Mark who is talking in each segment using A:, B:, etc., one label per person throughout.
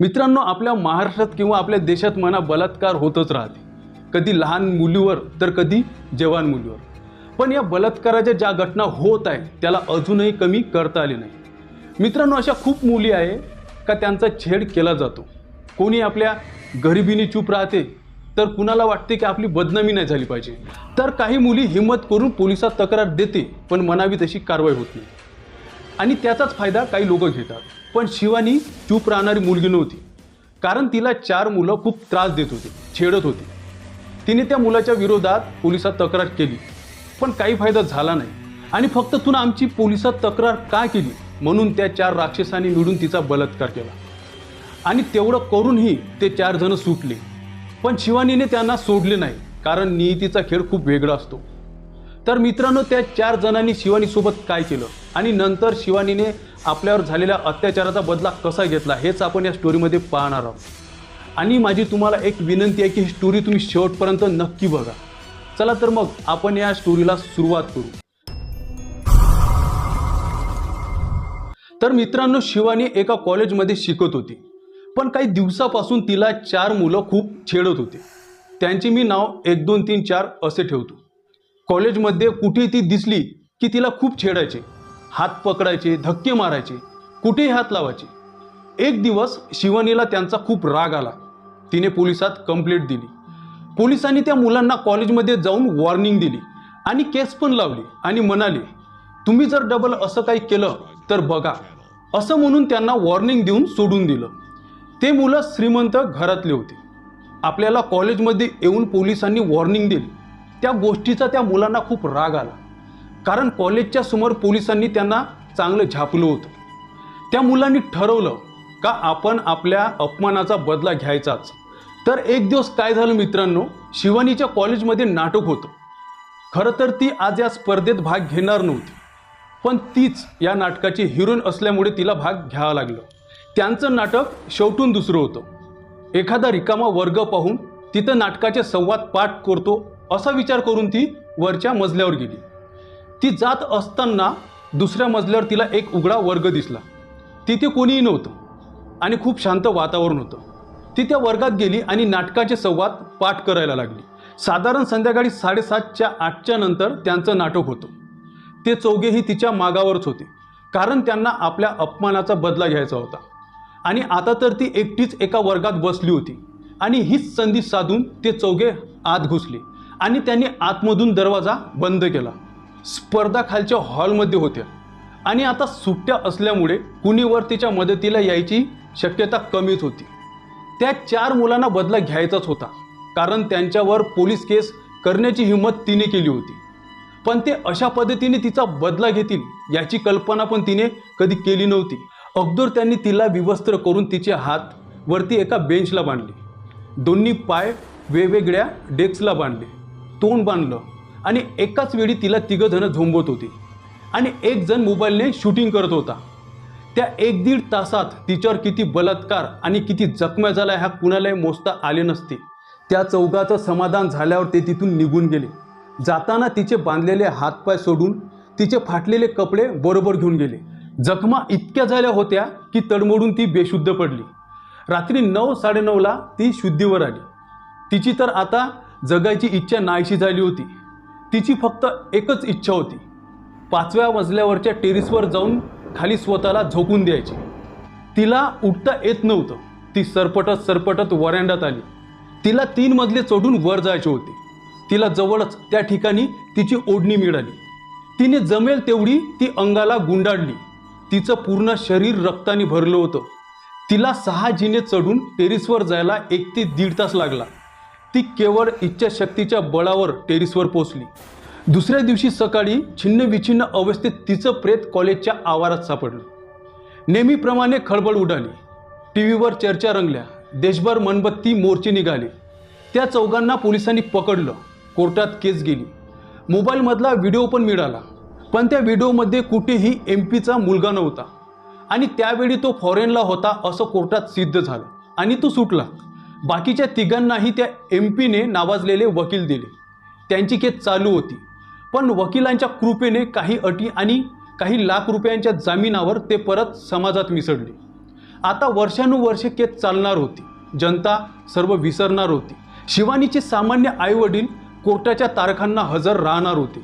A: मित्रांनो, आपल्या महाराष्ट्रात किंवा आपल्या देशात म्हणा बलात्कार होतच राहते, कधी लहान मुलीवर तर कधी जवान मुलीवर. पण या बलात्काराच्या ज्या घटना होत आहे त्याला अजूनही कमी करता आले नाही. मित्रांनो, अशा खूप मुली आहे का त्यांचा छेड केला जातो. कोणी आपल्या गरिबीने चूप राहते तर कुणाला वाटते की आपली बदनामी नाही झाली पाहिजे, तर काही मुली हिम्मत करून पोलिसात तक्रार देते पण म्हणावी तशी कारवाई होत नाही आणि त्याचाच फायदा काही लोक घेतात. पण शिवानी चूप राहणारी मुलगी नव्हती, कारण तिला 4 मुलं खूप त्रास देत होते, छेडत होते. तिने त्या मुलाच्या विरोधात पोलिसात तक्रार केली पण काही फायदा झाला नाही आणि फक्त तू आमची पोलिसात तक्रार का केली म्हणून त्या 4 राक्षसांनी मिळून तिचा बलात्कार केला आणि तेवढं करूनही ते 4 जण सुटले. पण शिवानीने त्यांना सोडले नाही, कारण नियतीचा खेळ खूप वेगळा असतो. तर मित्रांनो, त्या 4 जणांनी शिवानीसोबत काय केलं आणि नंतर शिवानीने आपल्यावर झालेल्या अत्याचाराचा बदला कसा घेतला हेच आपण या स्टोरीमध्ये पाहणार आहोत. आणि माझी तुम्हाला एक विनंती आहे की ही स्टोरी तुम्ही शेवटपर्यंत नक्की बघा. चला तर मग आपण या स्टोरीला सुरुवात करू. तर मित्रांनो, शिवानी एका कॉलेजमध्ये शिकत होती, पण काही दिवसापासून तिला 4 मुलं खूप छेडत होते. त्यांचे मी नाव 1 2 3 4 असे ठेवतो. कॉलेजमध्ये कुठेही ती दिसली की तिला खूप छेडायचे, हात पकडायचे, धक्के मारायचे, कुठेही हात लावायचे. एक दिवस शिवानीला त्यांचा खूप राग आला. तिने पोलिसात कंप्लेंट दिली. पोलिसांनी त्या मुलांना कॉलेजमध्ये जाऊन वॉर्निंग दिली आणि केस पण लावली आणि म्हणाले, तुम्ही जर डबल असं काही केलं तर बघा, असं म्हणून त्यांना वॉर्निंग देऊन सोडून दिलं. ते मुलं श्रीमंत घरातले होते. आपल्याला कॉलेजमध्ये येऊन पोलिसांनी वॉर्निंग दिली, त्या गोष्टीचा त्या मुलांना खूप राग आला, कारण कॉलेजच्या समोर पोलिसांनी त्यांना चांगलं झापलं होतं. त्या मुलांनी ठरवलं का आपण आपल्या अपमानाचा बदला घ्यायचाच. तर एक दिवस काय झालं मित्रांनो, शिवानीच्या कॉलेजमध्ये नाटक होतं. खरं तर ती आज या स्पर्धेत भाग घेणार नव्हती, पण तीच या नाटकाची हिरोईन असल्यामुळे तिला भाग घ्यावं लागलं. त्यांचं नाटक शेवटून दुसरं होतं. एखादा रिकामा वर्ग पाहून तिथं नाटकाचे संवाद पाठ करतो असा विचार करून ती वरच्या मजल्यावर गेली. ती जात असताना दुसऱ्या मजल्यावर तिला एक उघडा वर्ग दिसला. तिथे कोणीही नव्हतं आणि खूप शांत वातावरण होतं. ती त्या वर्गात गेली आणि नाटकाचे संवाद पाठ करायला लागली. साधारण संध्याकाळी 7:30च्या 8च्या नंतर त्यांचं नाटक होतं. ते चौघेही तिच्या मागावरच होते, कारण त्यांना आपल्या अपमानाचा बदला घ्यायचा होता. आणि आता तर ती एकटीच एका वर्गात बसली होती आणि हीच संधी साधून ते चौघे आत घुसले आणि त्यांनी आतमधून दरवाजा बंद केला. स्पर्धा खालच्या हॉलमध्ये होत्या आणि आता सुट्ट्या असल्यामुळे कुणीवर तिच्या मदतीला यायची शक्यता कमीच होती. त्या 4 मुलांना बदला घ्यायचाच होता, कारण त्यांच्यावर पोलीस केस करण्याची हिंमत तिने केली होती. पण ते अशा पद्धतीने तिचा बदला घेतील याची कल्पना पण तिने कधी केली नव्हती. अगोदर त्यांनी तिला विवस्त्र करून तिचे हात वरती एका बेंचला बांधले, दोन्ही पाय वेगवेगळ्या डेस्कला बांधले, तोंड बांधलं आणि एकाच वेळी तिला 3 जण झोंबत होते आणि एक जण मोबाईलने शूटिंग करत होता. त्या 1-1.5 तासात तिच्यावर किती बलात्कार आणि किती जखम्या झाल्या ह्या कुणालाही मोजता आले नसते. त्या चौघाचं समाधान झाल्यावर ते तिथून निघून गेले. जाताना तिचे बांधलेले हातपाय सोडून तिचे फाटलेले कपडे बरोबर घेऊन गेले. जखमा इतक्या झाल्या होत्या की तडमडून ती बेशुद्ध पडली. रात्री 9-9:30ला ती शुद्धीवर आली. तिची तर आता जगायची इच्छा नाहीशी झाली होती. तिची फक्त एकच इच्छा होती, 5व्या मजल्यावरच्या टेरेसवर जाऊन खाली स्वतःला झोकून द्यायची. तिला उठता येत नव्हतं. ती सरपटत सरपटत वरांड्यात आली. तिला 3 मजले चढून वर जायचे होते. तिला जवळच त्या ठिकाणी तिची ओढणी मिळाली. तिने जमेल तेवढी ती अंगाला गुंडाळली. तिचं पूर्ण शरीर रक्ताने भरलं होतं. तिला 6 जिने चढून टेरेसवर जायला 1 ते 1.5 तास लागला. ती केवळ इच्छाशक्तीच्या बळावर टेरेसवर पोचली. दुसऱ्या दिवशी सकाळी छिन्नविछिन्न अवस्थेत तिचं प्रेत कॉलेजच्या आवारात सापडलं. नेहमीप्रमाणे खळबळ उडाली. टीव्हीवर चर्चा रंगल्या. देशभर मनबत्ती मोर्चे निघाले. त्या चौघांना पोलिसांनी पकडलं. कोर्टात केस गेली. मोबाईलमधला व्हिडिओ पण मिळाला, पण त्या व्हिडिओमध्ये कुठेही MP चा मुलगा नव्हता आणि त्यावेळी तो फॉरेनला होता असं कोर्टात सिद्ध झालं आणि तो सुटला. बाकीच्या 3घांनाही त्या MP ने नावाजलेले वकील दिले. त्यांची केस चालू होती, पण वकिलांच्या कृपेने काही अटी आणि काही लाख रुपयांच्या जामिनावर ते परत समाजात मिसळले आता वर्षानुवर्षे केस चालणार होती, जनता सर्व विसरणार होती. शिवानीचे सामान्य आई वडील कोर्टाच्या तारखांना हजर राहणार होते.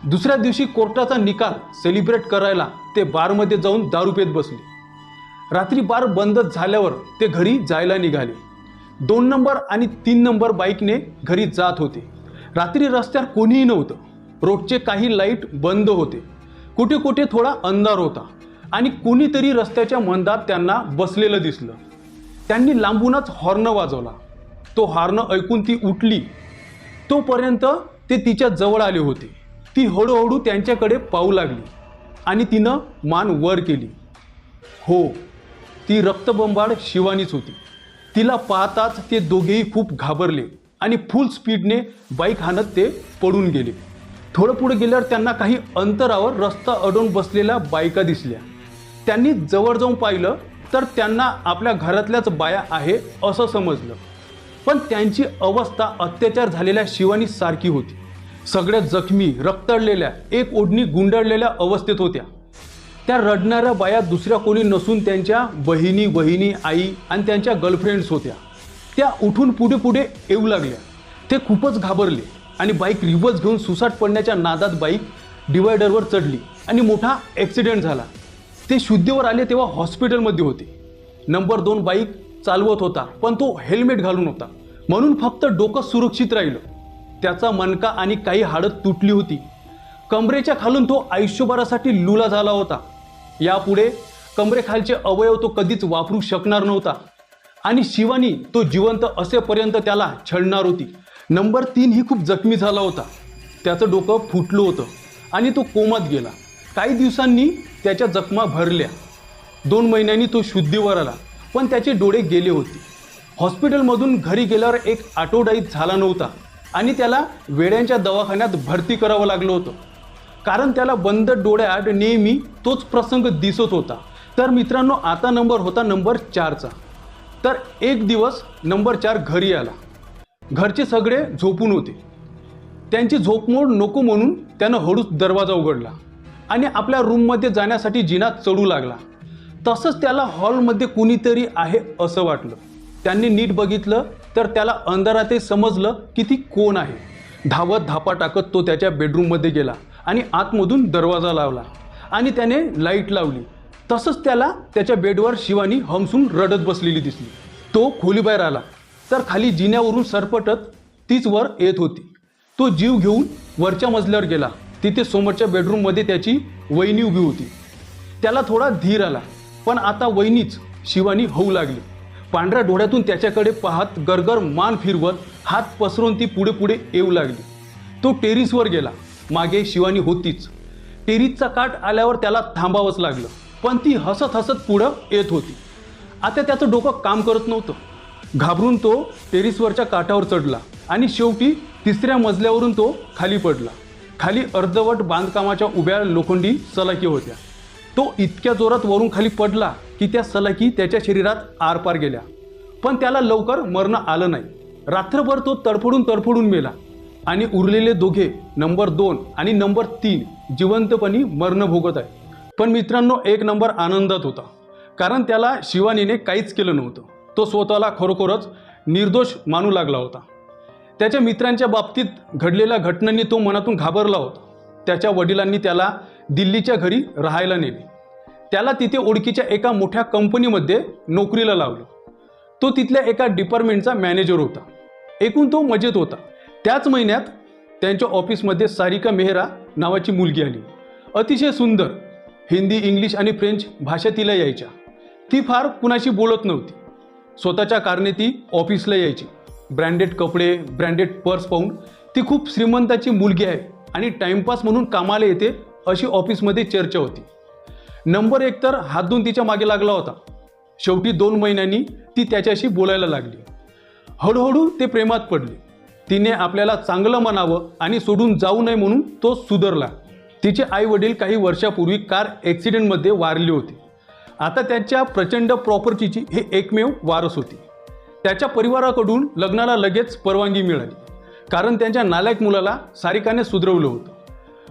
A: दुसऱ्या दिवशी कोर्टाचा निकाल सेलिब्रेट करायला ते बारमध्ये जाऊन दारू पेत बसले. रात्री बार बंद झाल्यावर ते घरी जायला निघाले. 2 नंबर आणि 3 नंबर बाईकने घरी जात होते. रात्री रस्त्यावर कोणीही नव्हतं. रोडचे काही लाईट बंद होते. कुठे कुठे थोडा अंधार होता आणि कोणीतरी रस्त्याच्या मंदात त्यांना बसलेलं दिसलं. त्यांनी लांबूनच हॉर्न वाजवला. तो हॉर्न ऐकून ती उठली. तोपर्यंत ते तिच्या जवळ आले होते. ती हळूहळू त्यांच्याकडे पाहू लागली आणि तिनं मान वर केली. हो, ती रक्तबंबाळ शिवानीच होती. तिला पाहताच ते दोघेही खूप घाबरले आणि फुल स्पीडने बाईक हाणत ते पडून गेले. थोडं पुढे गेल्यावर त्यांना काही अंतरावर रस्ता अडवून बसलेल्या बायका दिसल्या. त्यांनी जवळ जाऊन पाहिलं तर त्यांना आपल्या घरातल्याच बाया आहे असं समजलं. पण त्यांची अवस्था अत्याचार झालेल्या शिवानी सारखी होती. सगळ्या जखमी, रक्तडलेल्या, एक ओढणी गुंडाळलेल्या अवस्थेत होत्या. त्या रडणाऱ्या बाया दुसऱ्या कोणी नसून त्यांच्या बहिणी, आई आणि त्यांच्या गर्लफ्रेंड्स होत्या. त्या उठून पुढे पुढे येऊ लागल्या. ते खूपच घाबरले आणि बाईक रिव्हर्स घेऊन सुसाट पडण्याच्या नादात बाईक डिवायडरवर चढली आणि मोठा ॲक्सिडेंट झाला. ते शुद्धीवर आले तेव्हा हॉस्पिटलमध्ये होते. नंबर 2 बाईक चालवत होता, पण तो हेल्मेट घालून होता म्हणून फक्त डोकं सुरक्षित राहिलं. त्याचा मणका आणि काही हाडं तुटली होती. कमरेच्या खालून तो आयुष्यभरासाठी लुला झाला होता. यापुढे कमरेखालचे अवयव तो कधीच वापरू शकणार नव्हता आणि शिवानी तो जिवंत असेपर्यंत त्याला छळणार होती. नंबर 3 ही खूप जखमी झाला होता. त्याचं डोकं फुटलं होतं आणि तो कोमात गेला. काही दिवसांनी त्याच्या जखमा भरल्या. 2 महिन्यांनी तो शुद्धीवर आला, पण त्याचे डोळे गेले होते. हॉस्पिटलमधून घरी गेल्यावर एक आठवडाही झाला नव्हता आणि त्याला वेड्यांच्या दवाखान्यात भरती करावं लागलं होतं, कारण त्याला बंद डोळ्यात नेहमी तोच प्रसंग दिसत होता. तर मित्रांनो, आता नंबर होता नंबर 4चा. तर एक दिवस नंबर 4 घरी आला. घरचे सगळे झोपून होते. त्यांची झोपमोड नको म्हणून त्यानं हळूच दरवाजा उघडला आणि आपल्या रूममध्ये जाण्यासाठी जिना चढू लागला. तसंच त्याला हॉलमध्ये कुणीतरी आहे असं वाटलं. त्यांनी नीट बघितलं तर त्याला अंधारातही समजलं की ती कोण आहे. धावत धापा टाकत तो त्याच्या बेडरूममध्ये गेला आणि आतमधून दरवाजा लावला आणि त्याने लाईट लावली. तसंच त्याला त्याच्या बेडवर शिवानी हमसून रडत बसलेली दिसली. तो खोलीबाहेर आला तर खाली जिन्यावरून सरपटत तीच वर येत होती. तो जीव घेऊन वरच्या मजल्यावर गेला. तिथे समोरच्या बेडरूममध्ये त्याची वहिनी उभी होती. त्याला थोडा धीर आला, पण आता वहिनीच शिवानी होऊ लागली. पांढऱ्या डोळ्यातून त्याच्याकडे पाहत गरगर मान फिरवत हात पसरून ती पुढे पुढे येऊ लागली. तो टेरिसवर गेला. मागे शिवानी होतीच. टेरिसचा काठ आल्यावर त्याला थांबावंच लागलं, पण ती हसत हसत पुढं येत होती. आता त्याचं डोकं काम करत नव्हतं. घाबरून तो टेरिसवरच्या काठावर चढला आणि शेवटी 3ऱ्या मजल्यावरून तो खाली पडला. खाली अर्धवट बांधकामाच्या उभ्या लोखंडी सलाखी होत्या. तो इतक्या जोरात वरून खाली पडला की त्या सलाखी त्याच्या शरीरात आरपार गेल्या, पण त्याला लवकर मरण आलं नाही. रात्रभर तो तडफडून मेला आणि उरलेले दोघे नंबर 2 आणि नंबर 3 जिवंतपणी मरण भोगत आहे. पण मित्रांनो, 1 नंबर आनंदात होता, कारण त्याला शिवानीने काहीच केलं नव्हतं. तो स्वतःला खरोखरच निर्दोष मानू लागला होता. त्याच्या मित्रांच्या बाबतीत घडलेल्या घटनांनी तो मनातून घाबरला होता. त्याच्या वडिलांनी त्याला दिल्लीच्या घरी राहायला नेले. त्याला तिथे ओळखीच्या एका मोठ्या कंपनीमध्ये नोकरीला लावलं. तो तिथल्या एका डिपार्टमेंटचा मॅनेजर होता. एकूण तो मजेत होता. त्याच महिन्यात त्यांच्या ऑफिसमध्ये सारिका मेहरा नावाची मुलगी आली. अतिशय सुंदर. हिंदी, इंग्लिश आणि फ्रेंच भाषा तिला यायच्या. ती फार कुणाशी बोलत नव्हती. स्वतःच्या कारणे ती ऑफिसला यायची. ब्रँडेड कपडे, ब्रँडेड पर्स पाहून ती खूप श्रीमंताची मुलगी आहे आणि टाइमपास म्हणून कामाला येते अशी ऑफिसमध्ये चर्चा होती. नंबर 1 तर हात धुवून तिच्या मागे लागला होता. शेवटी 2 महिन्यांनी ती त्याच्याशी बोलायला लागली. हळूहळू ते प्रेमात पडले. तिने आपल्याला चांगलं म्हणावं आणि सोडून जाऊ नये म्हणून तो सुधारला. तिचे आई वडील काही वर्षापूर्वी कार ॲक्सिडेंटमध्ये वारले होते. आता त्याच्या प्रचंड प्रॉपर्टीची हे एकमेव वारस होती. त्याच्या परिवाराकडून लग्नाला लगेच परवानगी मिळाली, कारण त्यांच्या नालायक मुलाला सारिकाने सुधरवलं होतं.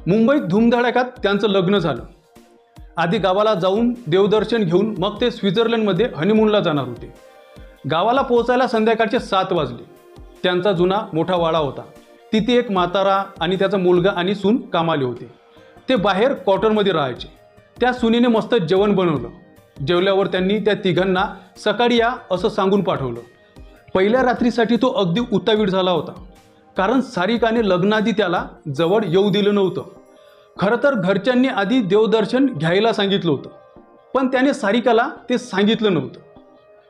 A: मुंबईत धूमधडाक्यात त्यांचं लग्न झालं. आधी गावाला जाऊन देवदर्शन घेऊन मग ते स्वित्झर्लंडमध्ये हनीमूनला जाणार होते. गावाला पोहोचायला संध्याकाळचे 7 वाजले. त्यांचा जुना मोठा वाडा होता. तिथे एक म्हातारा आणि त्याचा मुलगा आणि सून कामाले होते. ते बाहेर क्वार्टरमध्ये राहायचे. त्या सुनीने मस्त जेवण बनवलं. जेवल्यावर त्यांनी त्या तिघांना सकाळी या असं सांगून पाठवलं. पहिल्या रात्रीसाठी तो अगदी उतावीळ झाला होता, कारण सारिकाने लग्नाआधी त्याला जवळ येऊ दिलं नव्हतं. खरं तर घरच्यांनी आधी देवदर्शन घ्यायला सांगितलं होतं, पण त्याने सारिकाला ते सांगितलं नव्हतं.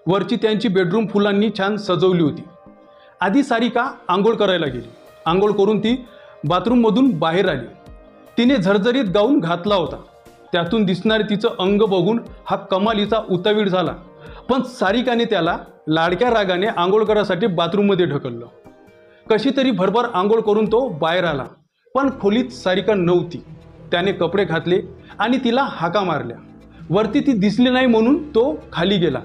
A: वरची त्यांची बेडरूम फुलांनी छान सजवली होती. आधी सारिका आंघोळ करायला गेली. आंघोळ करून ती बाथरूममधून बाहेर आली. तिने झरझरीत गाऊन घातला होता. त्यातून दिसणारे तिचं अंग बघून हा कमालीचा उतावीळ झाला, पण सारिकाने त्याला लाडक्या रागाने आंघोळ करायसाठी बाथरूममध्ये ढकललं. कशी तरी भरभर आंघोळ करून तो बाहेर आला, पण खोलीत सारिका नव्हती. त्याने कपडे घातले आणि तिला हाका मारल्या. वरती ती दिसली नाही म्हणून तो खाली गेला.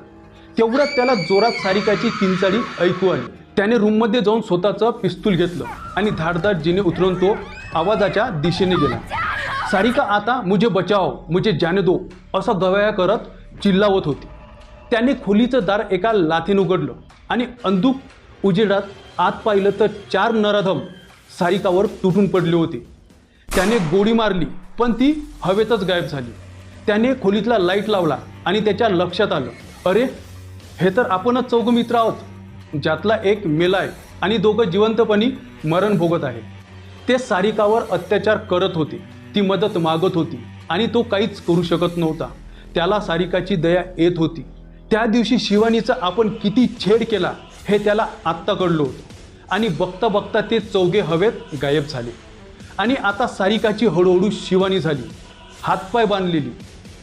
A: तेवढ्यात त्याला जोरात सारिकाची किंचाळी ऐकू आली. त्याने रूममध्ये जाऊन स्वतःचं पिस्तूल घेतलं आणि धाडधाड जिने उतरवून तो आवाजाच्या दिशेने गेला. सारिका आता मुझे बचाओ, मुझे जाने दो असा गवया करत चिल्लावत होती. त्याने खोलीचं दार एका लाथीने उघडलं आणि अंधुक उजेडात आत पाहिलं तर 4 नराधम सारिकावर तुटून पडले होते. त्याने गोळी मारली, पण ती हवेतच गायब झाली. त्याने खोलीतला लाईट लावला आणि त्याच्या लक्षात आलं, अरे हे तर आपणच 4 मित्र आहोत, ज्यातला एक मेलाय आणि 2 जिवंतपणी मरण भोगत आहे. ते सारिकावर अत्याचार करत होते. ती मदत मागत होती आणि तो काहीच करू शकत नव्हता. त्याला सारिकाची दया येत होती. त्या दिवशी शिवानीचा आपण किती छेड केला हे त्याला आत्ता कळलं होतं आणि बघता बघता ते 4 हवेत गायब झाले. आणि आता सारिकाची हळूहळू शिवानी झाली. हातपाय बांधलेली,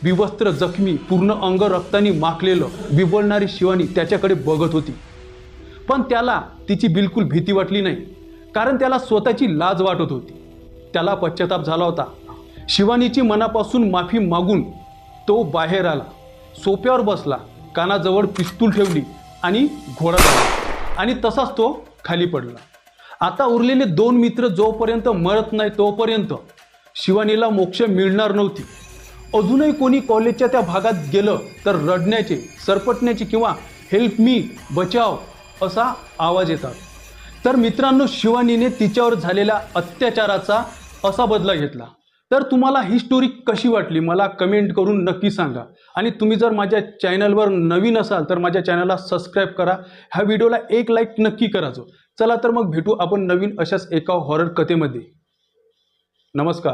A: विवस्त्र, जखमी, पूर्ण अंग रक्ताने माखलेलं विबळणारी शिवानी त्याच्याकडे बघत होती. पण त्याला तिची बिलकुल भीती वाटली नाही, कारण त्याला स्वतःची लाज वाटत होती. त्याला पश्चाताप झाला होता. शिवानीची मनापासून माफी मागून तो बाहेर आला. सोफ्यावर बसला, कानाजवळ पिस्तूल ठेवली आणि घोडा झाला आणि तसाच तो खाली पडला. आता उरलेले 2 मित्र जोपर्यंत मरत नाही तोपर्यंत शिवानीला मोक्ष मिळणार नव्हती. अजूनही कोणी कॉलेजच्या त्या भागात गेलं तर रडण्याचे, सरपटण्याचे किंवा हेल्प मी, बचाव असा आवाज येतात. तर मित्रांनो, शिवानीने तिच्यावर झालेल्या अत्याचाराचा असा बदला घेतला. तर तुम्हाला ही स्टोरी कशी वाटली मला कमेंट करून नक्की सांगा. आणि तुम्ही जर माझ्या चॅनलवर नवीन असाल तर माझ्या चॅनलला सबस्क्राईब करा. ह्या व्हिडिओला एक लाईक नक्की करायचं. चला तर मग भेटू आपण नवीन अशाच एका हॉरर कथेमध्ये. नमस्कार.